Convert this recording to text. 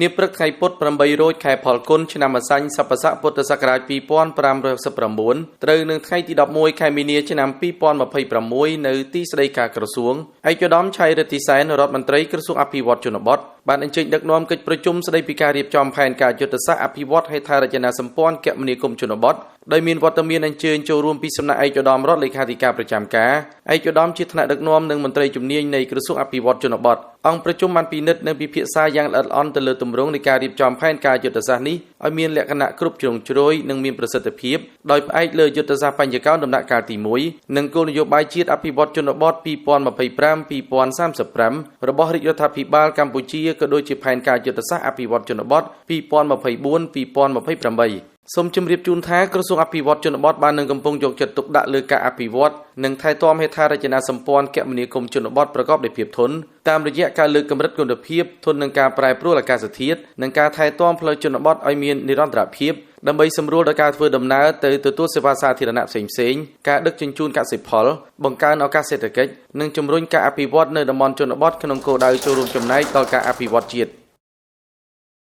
នាព្រឹកថ្ងៃពុធ8រោចខែផលគុណឆ្នាំអសាញ់សប្បស័កពុទ្ធសករាជ2569ត្រូវនឹងថ្ងៃទី11ខែមីនាឆ្នាំ2026នៅទីស្តីការក្រសួងឯកឧត្តមឆៃរិទ្ធិសែនរដ្ឋមន្ត្រីក្រសួងអភិវឌ្ឍជនបទបានអញ្ជើញដឹកនាំកិច្ចប្រជុំស្តីពីការរៀបចំផែនការយុទ្ធសាស្ត្រអភិវឌ្ឍហេដ្ឋារចនាសម្ព័ន្ធគមនាគមន៍ជនបទដោយមានវត្តមានអញ្ជើញចូលរួមពីសំណាក់ឯកឧត្តមរដ្ឋលេខាធិការប្រចាំការឯកឧត្តមជាថ្នាក់ដឹកនាំនិងមន្ត្រីជំនាញនៃក្រសួងអភិវឌ្ឍជនបទអង្គប្រជុំបានពិនិត្យនិងពិភាក្សាយ៉ាងល្អិតល្អន់ទៅលើទម្រង់នៃការរៀបចំផែនការយុទ្ធសាស្ត្រនេះឲ្យមានលក្ខណៈគ្រប់ជ្រុងជ្រោយនិងមានប្រសិទ្ធភាពដោយផ្អែកលើយុទ្ធសាស្ត្របញ្ញកោណដំណាក់កាលទី1និងគោលនយោបាយជាតិអភិវឌ្ឍជនបទ2025-2035របស់រាជរដ្ឋាភិបាលកម្ពុជាក៏ដូចជាផែនការយុទ្ធសាស្ត្រអភិវឌ្ឍជនបទ2024-2028សូមជម្រាបជូនថាក្រសួងអភិវឌ្ឍជនបទបាននឹងកំពុងយកចិត្តទុកដាក់លើការអភិវឌ្ឍនិងថែទាំហេដ្ឋារចនាសម្ព័ន្ធគមនាគមន៍ជនបទប្រកបដោយភាពធន់តាមរយៈការលើកកម្រិតគុណភាពធន់នឹងការប្រែប្រួលអាកាសធាតុនិងការថែទាំផ្លូវជនបទឲ្យមាននិរន្តរភាពដើម្បីសម្រួលដល់ការធ្វើដំណើរទៅទទួលសេវាសាធារណៈផ្សេងៗការដឹកជញ្ជូនកសិផលបង្កើនឱកាសសេដ្ឋកិច្ចនិងជំរុញការអភិវឌ្ឍនៅតំបន់ជនបទក្នុងគោលដៅចូលរួមចំណែកដល់ការអភិវឌ្ឍជាតិ